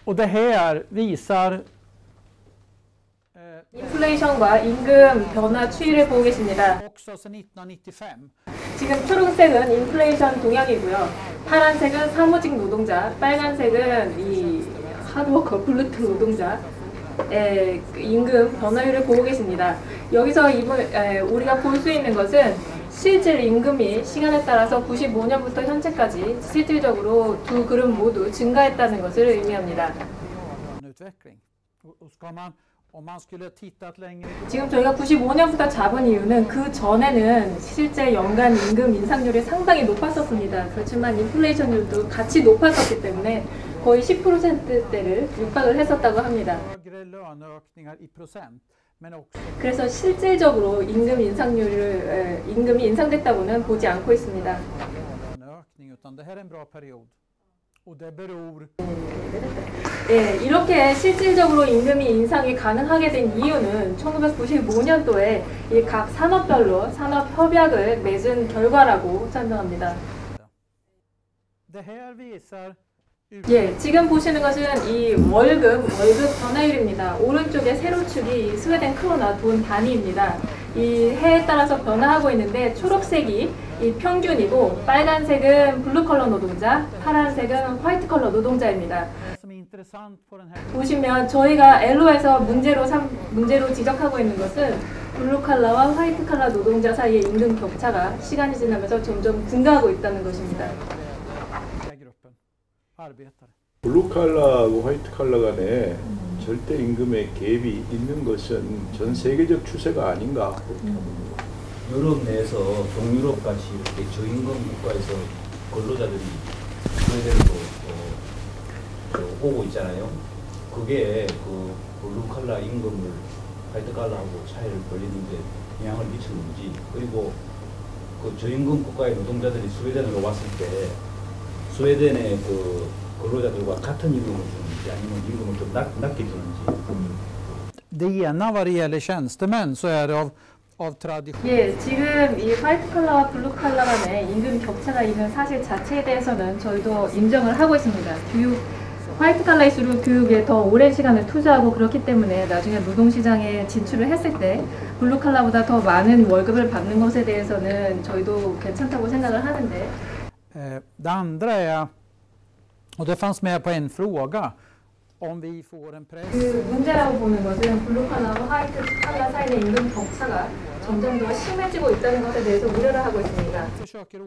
Och det här visar 인플레이션과 임금 변화 추이를 보고 계십니다. också sedan 1995. 지금 초록색은 인플레이션 동향이고요. 파란색은 사무직 노동자, 빨간색은 이 하드워커 블루트 노동자의 임금 변화율을 보고 계십니다. 여기서 우리가 볼 수 있는 것은 실질 임금이 시간에 따라서 95년부터 현재까지 실질적으로 두 그룹 모두 증가했다는 것을 의미합니다. 지금 저희가 95년부터 잡은 이유는 그 전에는 실제 연간 임금 인상률이 상당히 높았었습니다. 그렇지만 인플레이션율도 같이 높았었기 때문에 거의 10%대를 육박을 했었다고 합니다. 그래서 실질적으로 임금이 인상됐다고는 보지 않고 있습니다. 이렇게 실질적으로 임금이 인상이 가능하게 된 이유는 1995년도에 이 각 산업별로 산업협약을 맺은 결과라고 설명합니다. 지금 보시는 것은 이 월급 변화율입니다. 오른쪽에 세로축이 스웨덴 크로나 돈 단위입니다. 이 해에 따라서 변화하고 있는데 초록색이 이 평균이고 빨간색은 블루 컬러 노동자, 파란색은 화이트 컬러 노동자입니다. 보시면 저희가 엘로에서 문제로 지적하고 있는 것은 블루 컬러와 화이트 컬러 노동자 사이의 임금 격차가 시간이 지나면서 점점 증가하고 있다는 것입니다. 블루 칼라하고 화이트 칼라 간에 절대 임금의 갭이 있는 것은 전 세계적 추세가 아닌가 그렇게 봅니다. 유럽 내에서 동유럽 같이 이렇게 저임금 국가에서 근로자들이 스웨덴으로 오고 있잖아요. 그게 그 블루 칼라 임금을 화이트 칼라하고 차이를 벌리는데 영향을 미쳤는지, 그리고 그 저임금 국가의 노동자들이 스웨덴으로 왔을 때 스웨덴의 그 근로자들과 같은 임금을 주는지 아니면 임금을 좀 낮게 주는지. Det ena vad det gäller tjänstemän så är det av tradition. 지금 이 화이트 컬러와 블루 컬러 간의 임금 격차가 있는 사실 자체에 대해서는 저희도 인정을 하고 있습니다. 화이트 컬러일수록 교육에 더 오랜 시간을 투자하고 그렇기 때문에 나중에 노동시장에 진출을 했을 때 블루 컬러보다 더 많은 월급을 받는 것에 대해서는 저희도 괜찮다고 생각을 하는데, Det andra är, och det fanns med på en fråga, om vi får en press. 그 문제라고 보는 것은 블루 컬러와 화이트 컬러 사이의 임금 격차가 점점 더 심해지고 있다는 것에 대해서 우려를 하고 있습니다. Försöker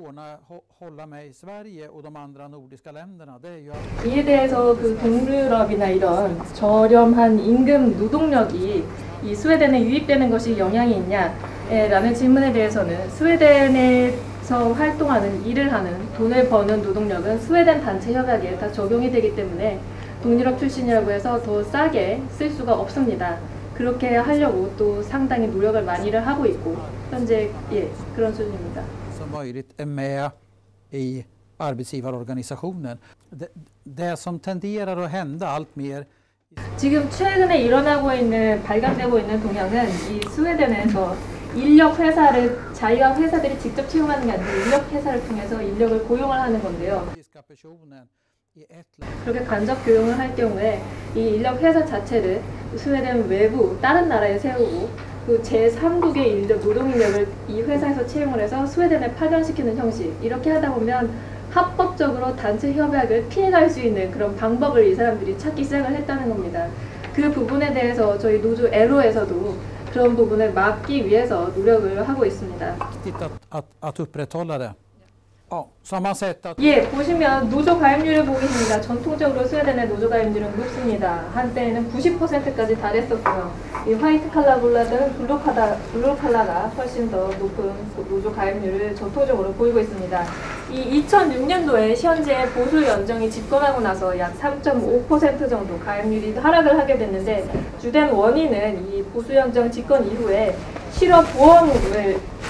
hålla mig i Sverige och de andra nordiska länderna. Det är ju 이에 대해서 그 동유럽이나 이런 저렴한 임금 노동력이 이 스웨덴에 유입되는 것이 영향이 있냐라는 질문에 대해서는 스웨덴에서 활동하는 일을 하는 돈을 버는 노동력은 스웨덴 단체 협약에 다 적용이 되기 때문에 동유럽 출신이라고 해서 더 싸게 쓸 수가 없습니다. 그렇게 하려고 또 상당히 노력을 많이를 하고 있고 현재 그런 수준입니다. som möjligt är med i arbetsgivarorganisationen. Det som tenderar att hända allt mer. 지금 최근에 발간되고 있는 동향은 이 스웨덴에서 자기가 회사들이 직접 채용하는 게 아니라 인력 회사를 통해서 인력을 고용을 하는 건데요. 그렇게 간접 고용을 할 경우에 이 인력 회사 자체를 스웨덴 외부 다른 나라에 세우고 그 제3국의 노동 인력을 이 회사에서 채용을 해서 스웨덴에 파견시키는 형식, 이렇게 하다 보면 합법적으로 단체 협약을 피해갈 수 있는 그런 방법을 이 사람들이 찾기 시작을 했다는 겁니다. 그 부분에 대해서 저희 노조 LO에서도 그런 부분을 막기 위해서 노력을 하고 있습니다. 보시면 노조 가입률을 보고 계십니다. 전통적으로 스웨덴의 노조 가입률은 높습니다. 한때에는 90%까지 달했었고요. 이 화이트 칼라보다는 블루 칼라가 훨씬 더 높은 노조 가입률을 전통적으로 보이고 있습니다. 이 2006년도에 현재 보수 연정이 집권하고 나서 약 3.5% 정도 가입률이 하락을 하게 됐는데, 주된 원인은 이 보수 연정 집권 이후에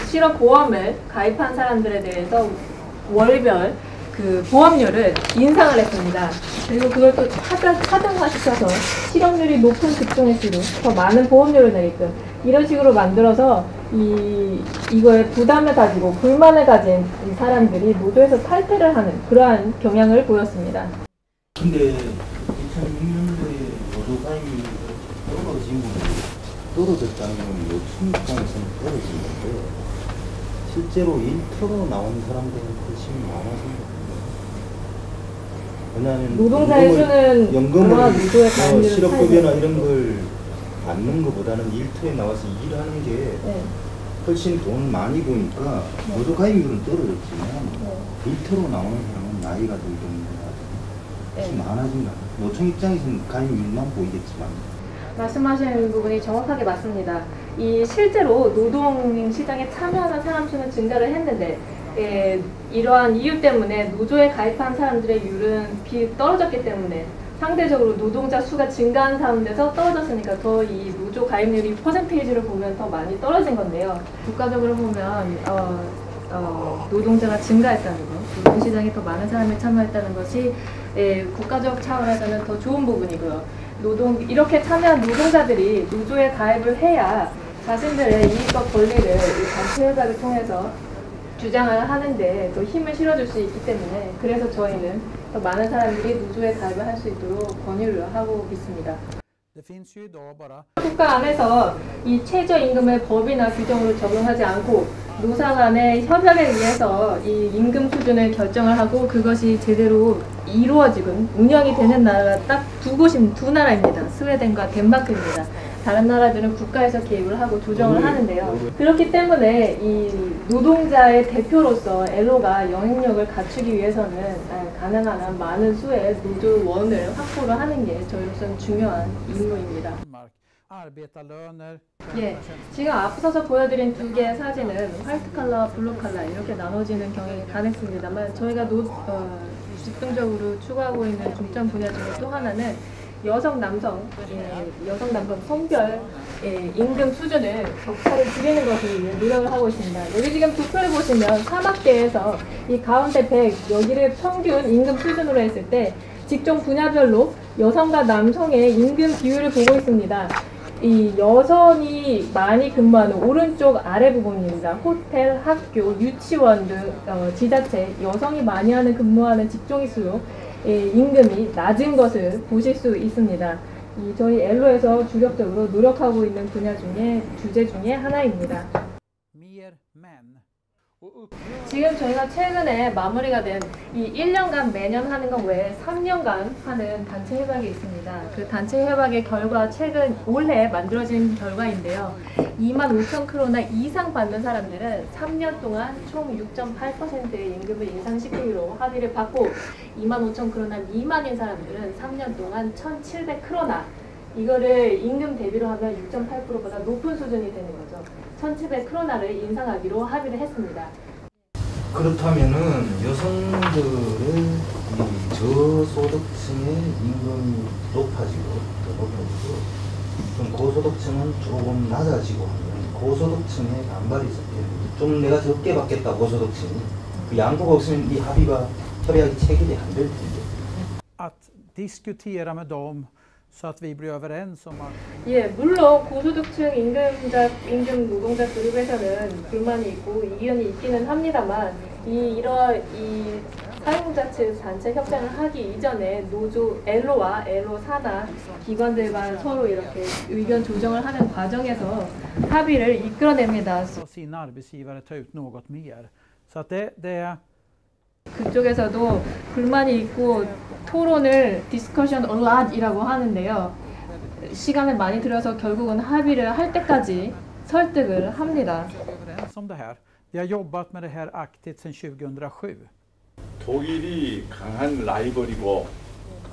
실업보험을 가입한 사람들에 대해서 월별 그 보험료를 인상을 했습니다. 그리고 그걸 또 차등화시켜서 실업률이 높은 직종일수록 더 많은 보험료를 내게끔 이런 식으로 만들어서 이거에 부담을 가지고 불만을 가진 이 사람들이 노조에서 탈퇴를 하는 그러한 경향을 보였습니다. 근데 2006년 떨어졌다는 건 노동 입장에서는 떨어진 건데 실제로 일터로 나온 사람들은 훨씬 많아진 거거든요. 왜냐하면 노동자의 수는 연금을 노조의 가입률을 실업급여나 이런 걸 받는 것보다는 일터에 나와서 일하는 게 네. 훨씬 돈 많이 버니까 노조 가입률은 떨어졌지만 일터로 나오는 사람은 나이가 들 정도라 훨씬 많아진 거 같아요. 노총 입장에서는 가입률만 보이겠지만 말씀하시는 부분이 정확하게 맞습니다. 이 실제로 노동 시장에 참여하는 사람 수는 증가를 했는데 이러한 이유 때문에 노조에 가입한 사람들의 율은 떨어졌기 때문에 상대적으로 노동자 수가 증가한 가운데서 떨어졌으니까 더 이 노조 가입률이 퍼센테이지를 보면 더 많이 떨어진 건데요. 국가적으로 보면 노동자가 증가했다는 것, 노동시장에 더 많은 사람이 참여했다는 것이 국가적 차원에서는 더 좋은 부분이고요. 이렇게 참여한 노동자들이 노조에 가입을 해야 자신들의 이익과 권리를 이 단체협약을 통해서 주장을 하는데 또 힘을 실어줄 수 있기 때문에 그래서 저희는 더 많은 사람들이 노조에 가입을 할 수 있도록 권유를 하고 있습니다. 국가 안에서 이 최저임금을 법이나 규정으로 적용하지 않고 노사 간의 협약에 의해서 이 임금 수준을 결정을 하고 그것이 제대로 이루어지고 운영이 되는 나라가 딱 두 나라입니다. 스웨덴과 덴마크입니다. 다른 나라들은 국가에서 개입을 하고 조정을 하는데요. 그렇기 때문에 이 노동자의 대표로서 엘로가 영향력을 갖추기 위해서는 가능한 한 많은 수의 노조원을 확보를 하는 게 저희로서는 중요한 임무입니다. 예, 지금 앞서서 보여드린 두 개의 사진은 화이트 칼라와 블루 칼라 이렇게 나눠지는 경향이 가능했습니다만 저희가 집중적으로 추구하고 있는 중점 분야 중에 또 하나는 여성 남성 성별 임금 수준을 격차를 줄이는 것을 위해 노력을 하고 있습니다. 여기 지금 두 표를 보시면 사막계에서 이 가운데 100 여기를 평균 임금 수준으로 했을 때 직종 분야별로 여성과 남성의 임금 비율을 보고 있습니다. 이 여성이 많이 근무하는 오른쪽 아래 부분입니다. 호텔, 학교, 유치원 등 지자체 여성이 많이 근무하는 직종일수록 임금이 낮은 것을 보실 수 있습니다. 저희 엘로에서 주력적으로 노력하고 있는 분야 중에 주제 중에 하나입니다. 지금 저희가 최근에 마무리가 된 이 1년간 매년 하는 것 외에 3년간 하는 단체 협약이 있습니다. 그 단체 협약의 결과 올해 만들어진 결과인데요. 25,000크로나 이상 받는 사람들은 3년 동안 총 6.8%의 임금을 인상시키기로 합의를 받고 25,000크로나 미만인 사람들은 3년 동안 1,700크로나 이거를 임금 대비로 하면 6.8%보다 높은 수준이 되는 거죠. 1,700크로나를 인상하기로 합의를 했습니다. 그렇다면은 여성들의 이 저소득층의 임금이 더 높아지고 좀 고소득층은 조금 낮아지고 하면 고소득층의 반발이 있었겠는데 좀 내가 적게 받겠다 고소득층이 그 양보가 없으면 이 협약이 체결이 안 될 텐데. Att diskutera med dem så att vi blir överens om att 예, 물론 고소득층 임금 노동자 그룹에서는 불만이 있고 이견이 있기는 합니다만 이 사용자 측 단체 협상을 하기 이전에 노조 엘로와 엘로 산하 기관들과 서로 이렇게 의견 조정을 하는 과정에서 합의를 이끌어냅니다. sin arbetsgivare ta ut något mer. Så att det 그쪽에서도 불만이 있고 토론을 discussion a lot이라고 하는데요. 시간을 많이 들여서 결국은 합의를 할 때까지 설득을 합니다. som det här. Vi har jobbat med det här aktivt sedan 2007. 독일이 강한 라이벌이고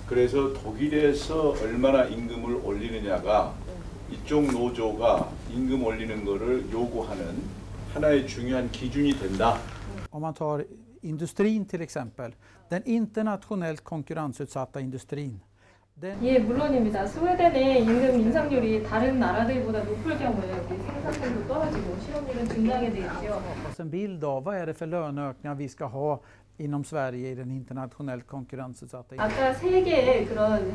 그래서 독일에서 얼마나 임금을 올리느냐가 이쪽 노조가 임금 올리는 거를 요구하는 하나의 중요한 기준이 된다. Om man tar industrin till exempel, den internationellt konkurrensutsatta industrin. 예, 물론입니다. 스웨덴의 임금 인상률이 다른 나라들보다 높을 경우에 생산성도 떨어지고 실업률은 증가하게 되겠죠. En bild av vad är det för löneökningar vi ska ha inom Sverige i den internationellt konkurrensutsatta industrin. 아까 세 개의 그런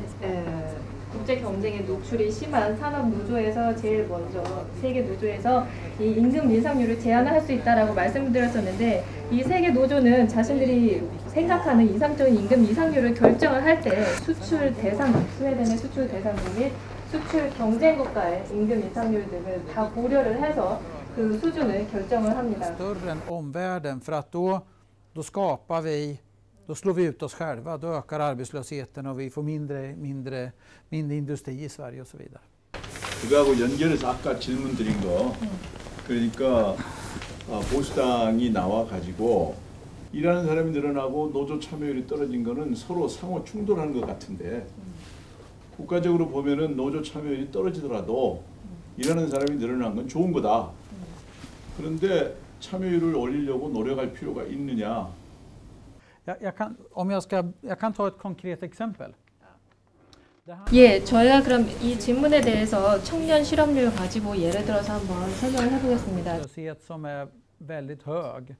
국제 경쟁에 노출이 심한 산업 노조에서 제일 먼저 세계 노조에서 이 임금 인상률을 제한을 할 수 있다라고 말씀드렸었는데 이 세계 노조는 자신들이 생각하는 이상적인 임금 인상률을 결정을 할 때 수출 대상 스웨덴의 수출 대상국 및 수출 경쟁 국가의 임금 인상률 등을 다 고려를 해서 그 수준을 결정을 합니다. Större än omvärlden för att då skapar vi, då slår vi ut oss själva, då ökar arbetslösheten och vi får mindre industri i Sverige och så vidare. 그거하고 연결해서 아까 질문 드린 거 그러니까 보수당이 나와 가지고 일하는 사람이 늘어나고 노조 참여율이 떨어진 거는 서로 상호 충돌하는 것 같은데 국가적으로 보면은 노조 참여율이 떨어지더라도 일하는 사람이 늘어난 건 좋은 거다. 그런데 참여율을 올리려고 노력할 필요가 있느냐? Jag kan ta ett konkret exempel. 예, 저희가 그럼 이 질문에 대해서 청년 실업률 가지고 예를 들어서 한번 설명을 해보겠습니다. Som är väldigt hög.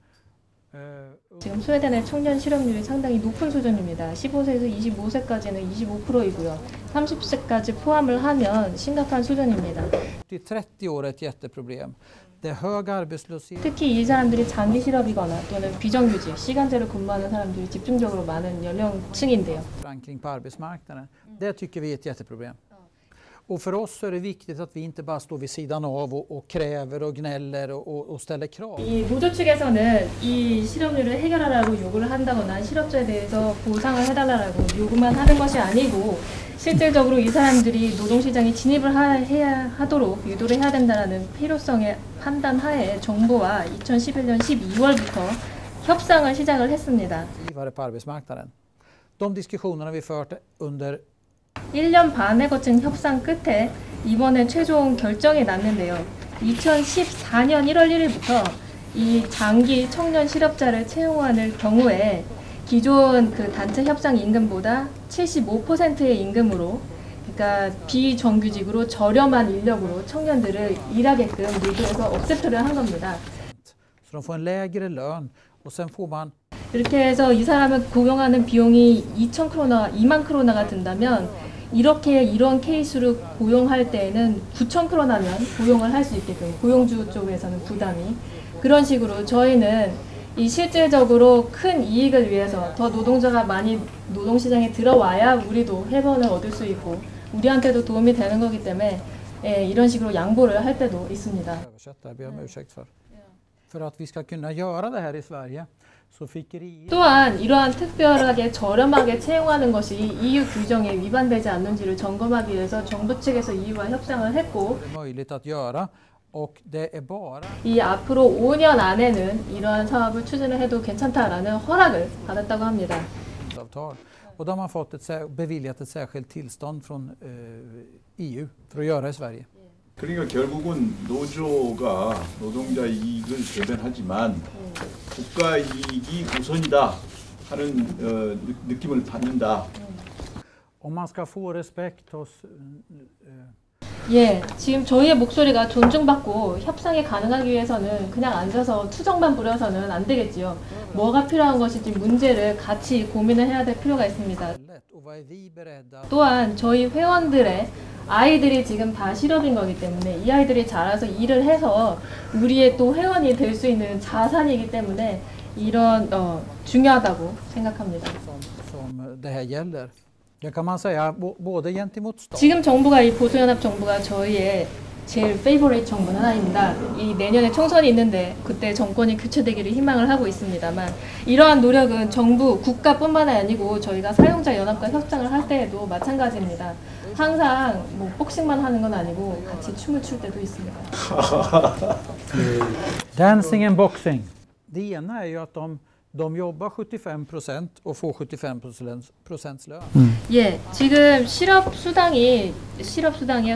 지금 스웨덴의 청년 실업률이 상당히 높은 수준입니다. 15세에서 25세까지는 25%이고요. 30세까지 포함을 하면 심각한 수준입니다. 30år är ett jätteproblem. Det är hög arbetslöshet. 특히 이 사람들이 장기 실업이거나 또는 비정규직, 시간제로 근무하는 사람들이 집중적으로 많은 연령층인데요. Förankring på arbetsmarknaden. Det tycker vi är ett jätteproblem. Och för oss så är det viktigt att vi inte bara står vid sidan av och kräver och gnäller och ställer krav. 이 노조 측에서는 이 실업률을 해결하라고 요구를 한다거나 실업자에 대해서 보상을 해달라고 요구만 하는 것이 아니고 실질적으로 이 사람들이 노동시장에 진입을 해야 하도록 유도를 해야 된다는 필요성의 판단 하에 정부와 2011년 12월부터 협상을 시작을 했습니다. På arbetsmarknaden. De diskussionerna vi fört under 1년 반에 거친 협상 끝에 이번에 최종 결정이 났는데요. 2014년 1월 1일부터 이 장기 청년 실업자를 채용하는 경우에 기존 그 단체 협상 임금보다 75%의 임금으로, 그러니까 비정규직으로 저렴한 인력으로 청년들을 일하게끔 노조에서 억셉트를 한 겁니다. Så de får en lägre lön och sen får man 이렇게 해서 이 사람을 고용하는 비용이 2만 크로나가 든다면 이런 케이스로 고용할 때에는 9천 크로나면 고용을 할 수 있게끔 고용주 쪽에서는 부담이 그런 식으로 저희는 이 실질적으로 큰 이익을 위해서 더 노동자가 많이 노동시장에 들어와야 우리도 회원을 얻을 수 있고 우리한테도 도움이 되는 거기 때문에 이런 식으로 양보를 할 때도 있습니다. För att vi ska kunna göra det här i Sverige. 또한 이러한 특별하게 저렴하게 채용하는 것이 EU 규정에 위반되지 않는지를 점검하기 위해서 정부 측에서 EU와 협상을 했고 이 앞으로 5년 안에는 이러한 사업을 추진을 해도 괜찮다라는 허락을 받았다고 합니다. Och då har man fått beviljat ett särskilt tillstånd från EU för att göra i Sverige. 그러니까 결국은 노조가 노동자 이익을 대변하지만 국가 이익이 우선이다 하는 느낌을 받는다. Om man ska få respekt hos 예, 지금 저희의 목소리가 존중받고 협상이 가능하기 위해서는 그냥 앉아서 투정만 부려서는 안 되겠지요. 뭐가 필요한 것인지 문제를 같이 고민을 해야 될 필요가 있습니다. 또한 저희 회원들의 아이들이 지금 다 실업인 거기 때문에 이 아이들이 자라서 일을 해서 우리의 또 회원이 될 수 있는 자산이기 때문에 이런 중요하다고 생각합니다. 지금 정부가 이 보수연합 정부가 저희의 제일 페이보릿 정부 하나입니다. 이 내년에 총선이 있는데 그때 정권이 교체되기를 희망을 하고 있습니다만 이러한 노력은 정부, 국가뿐만 아니고 저희가 사용자 연합과 협상을 할 때에도 마찬가지입니다. 항상 뭐 복싱만 하는 건 아니고 같이 춤을 출 때도 있습니다. Dancing and boxing. Det ena är ju att de jobbar 75% och får 75% lön. 예, 지금 실업 수당의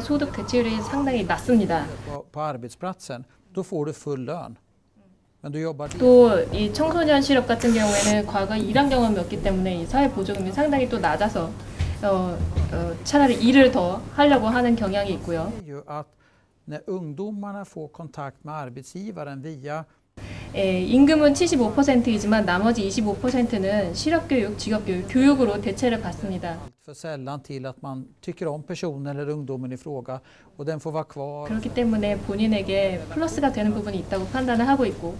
소득 대체율이 상당히 낮습니다. På arbetsplatsen då får du full lön. Men du jobbar 또 이 청소년 실업 같은 경우에는 과거에 일한 경험이 없기 때문에 이 사회 보조금이 상당히 또 낮아서 차라리 일을 더 하려고 하는 경향이 있고요. att när ungdomarna får kontakt med arbetsgivaren via 임금은 75%이지만 나머지 25%는 실업교육, 직업교육, 교육으로 대체를 받습니다. för sällan till att man tycker om personen eller ungdomen i fråga och den får vara kvar. 그렇기 때문에 본인에게 플러스가 되는 부분이 있다고 판단을 하고 있고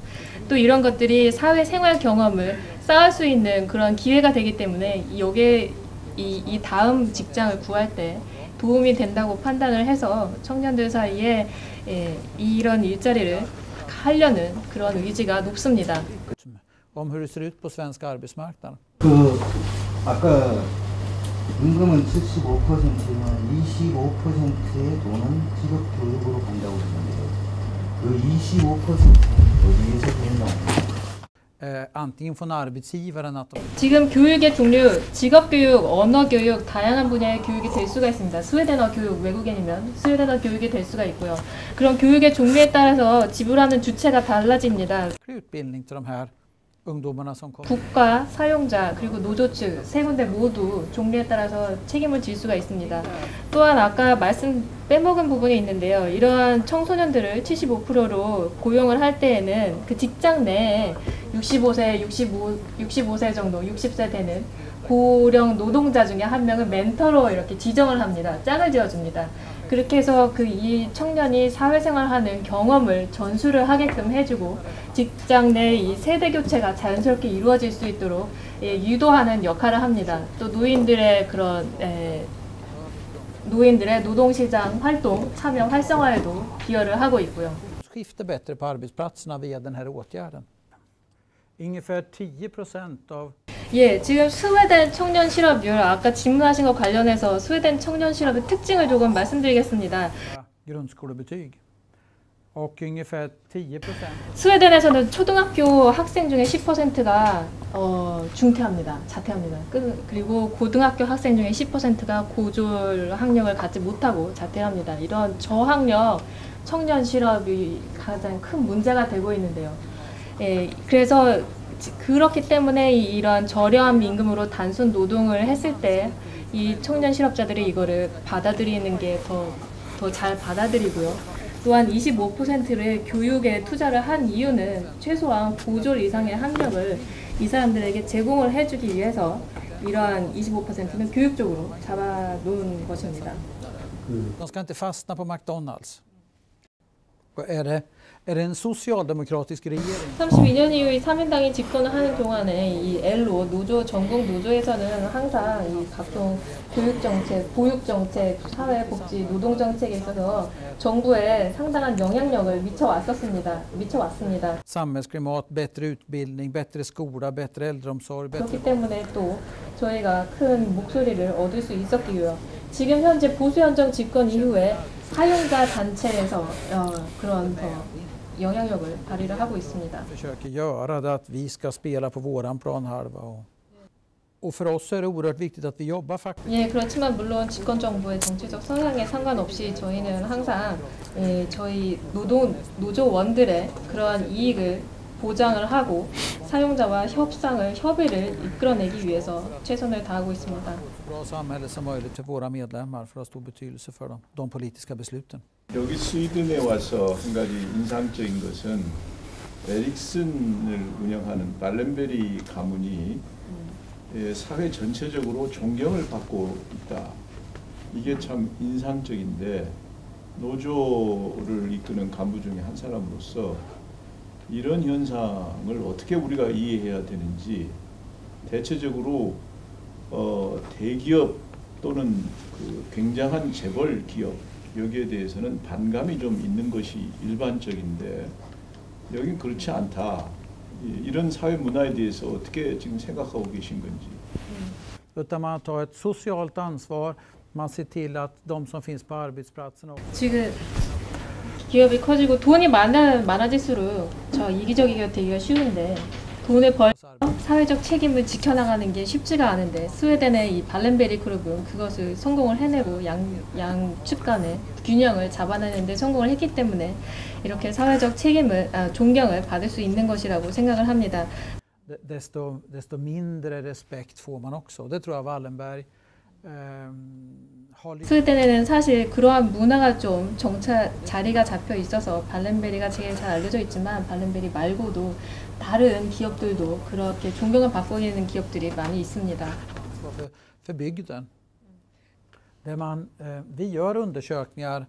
또 이런 것들이 사회 생활 경험을 쌓을 수 있는 그런 기회가 되기 때문에 여기에 이 다음 직장을 구할 때 도움이 된다고 판단을 해서 청년들 사이에 이런 일자리를 하려는 그런 의지가 높습니다. Om hur det ser ut på svensk arbetsmarknad. 그 아까 임금은 75%면 25%의 돈은 직업 교육으로 간다고 그러는데요. 그 25%는 어디에서 돈나옵니까? Antingen från arbetsgivaren att de 지금 교육의 종류, 직업교육, 언어교육, 다양한 분야의 교육이 될 수가 있습니다. 스웨덴어 교육, 외국인이면 스웨덴어 교육이 될 수가 있고요. 그런 교육의 종류에 따라서 지불하는 주체가 달라집니다. utbildning till de här ungdomarna som kommer. 국가, 사용자, 그리고 노조 측 세 군데 모두 종류에 따라서 책임을 질 수가 있습니다. 또한 아까 말씀 빼먹은 부분이 있는데요. 이러한 청소년들을 75%로 고용을 할 때에는 그 직장 내에 65세, 65세 정도, 60세 되는 고령 노동자 중에 한 명을 멘토로 이렇게 지정을 합니다. 짝을 지어줍니다. 그렇게 해서 이 청년이 사회생활하는 경험을 전수를 하게끔 해주고 직장 내 이 세대 교체가 자연스럽게 이루어질 수 있도록 유도하는 역할을 합니다. 또 노인들의 노동시장 활동, 참여 활성화에도 기여를 하고 있고요. Skifta bättre på arbetsplatserna via den här åtgärden. Ungefär 10% av 예, 지금 스웨덴 청년 실업률, 아까 질문하신 것 관련해서 스웨덴 청년 실업의 특징을 조금 말씀드리겠습니다. grundskolebetyg och ungefär 10%. 스웨덴에서는 초등학교 학생 중에 10%가 중퇴합니다. 자퇴합니다. 그리고 고등학교 학생 중에 10%가 고졸 학력을 갖지 못하고 자퇴합니다. 이런 저학력 청년 실업이 가장 큰 문제가 되고 있는데요. 예, 그래서 그렇기 때문에 이러한 저렴한 임금으로 단순 노동을 했을 때 이 청년 실업자들이 이거를 받아들이는 게 더 잘 받아들이고요. 또한 25%를 교육에 투자를 한 이유는 최소한 고졸 이상의 학력을 이 사람들에게 제공을 해주기 위해서 이러한 25%는 교육적으로 잡아놓은 것입니다. De ska inte fastna på McDonalds. Är det en socialdemokratisk regering? 32년 이후에 3인당이 집권을 하는 동안에 이 엘로 노조 전국 노조에서는 항상 이 각종 교육 정책, 보육 정책, 사회복지, 노동 정책에 있어서 정부에 상당한 영향력을 미쳐왔습니다. Samhällsklimat, bättre utbildning, bättre skola, bättre äldreomsorg, 그렇기 때문에 또 저희가 큰 목소리를 얻을 수 있었기요. 지금 현재 보수연정 집권 이후에 사용자 단체에서 그런 더 영향력을 발휘를 하고 있습니다. försöker göra det att vi ska spela på våran planhalva. Och för oss är det oerhört viktigt att vi jobbar faktiskt. 예, 그렇지만 물론 집권 정부의 정치적 성향에 상관없이 저희는 항상 저희 노조원들의 그러한 이익을 보장을 하고 사용자와 협의를 이끌어내기 위해서 최선을 다하고 있습니다. Bra samhälle som möjligt för våra medlemmar för att ha stor betydelse för de politiska besluten. 여기 스웨덴에 와서 한 가지 인상적인 것은 에릭슨을 운영하는 발렌베리 가문이 사회 전체적으로 존경을 받고 있다. 이게 참 인상적인데 노조를 이끄는 간부 중에 한 사람으로서 이런 현상을 어떻게 우리가 이해해야 되는지 대체적으로 대기업 또는 그 굉장한 재벌 기업 여기에 대해서는 반감이 좀 있는 것이 일반적인데 여긴 그렇지 않다. 이런 사회 문화에 대해서 어떻게 지금 생각하고 계신 건지. Utan man tar ett socialt ansvar, man ser till att de som finns på arbetsplatsen också. 지금 기업이 커지고 돈이 많아질수록 이기적이게 되기가 쉬운데 돈을 벌어서 사회적 책임을 지켜나가는 게 쉽지가 않은데 스웨덴의 이 발렌베리 그룹은 그것을 성공을 해내고 양측 간의 균형을 잡아내는데 성공을 했기 때문에 이렇게 사회적 존경을 받을 수 있는 것이라고 생각을 합니다. Desto mindre respekt får man också. Det tror jag Wallenberg 스웨덴에는 사실 그러한 문화가 좀 자리가 잡혀 있어서 발렌베리가 제일 잘 알려져 있지만 발렌베리 말고도 다른 기업들도 그렇게 존경을 받고 있는 기업들이 많이 있습니다. För bygden. Vi gör undersökningar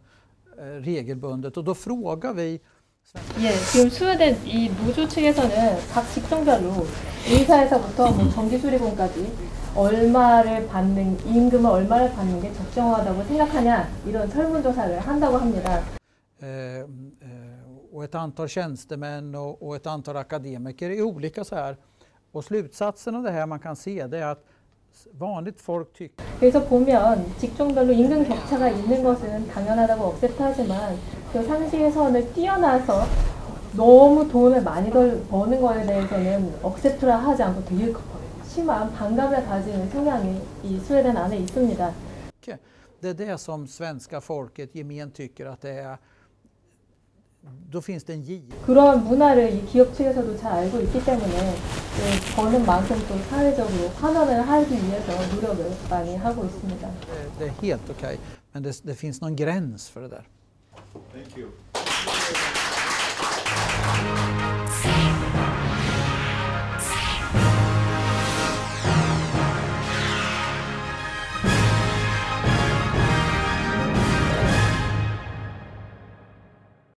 regelbundet och då frågar vi 예, 지금 스웨덴 이 노조 측에서는 각 직종별로 의사에서부터 뭐 전기수리공까지 얼마를 받는 임금을 얼마를 받는 게 적정하다고 생각하냐 이런 설문조사를 한다고 합니다. Och ett antal tjänstemän och ett antal akademiker är olika så här. Och slutsatsen av det här man kan se det är att vanligt folk tycker. 그래서 보면 직종별로 임금 격차가 있는 것은 당연하다고 억셉트하지만 그 상시의 선을 뛰어나서 너무 돈을 많이 버는 거에 대해서는 억셉트를 하지 않고 되게 심한 반감을 가지는 성향이 이 스웨덴 안에 있습니다. Det är det som svenska folket gemen tycker att det är. Då finns det en giv. 그런 문화를 이 기업 측에서도 잘 알고 있기 때문에 버는 만큼 또 사회적으로 환원을 하기 위해서 노력을 많이 하고 있습니다. Det är helt okej, men det finns någon gräns för det där. Thank you.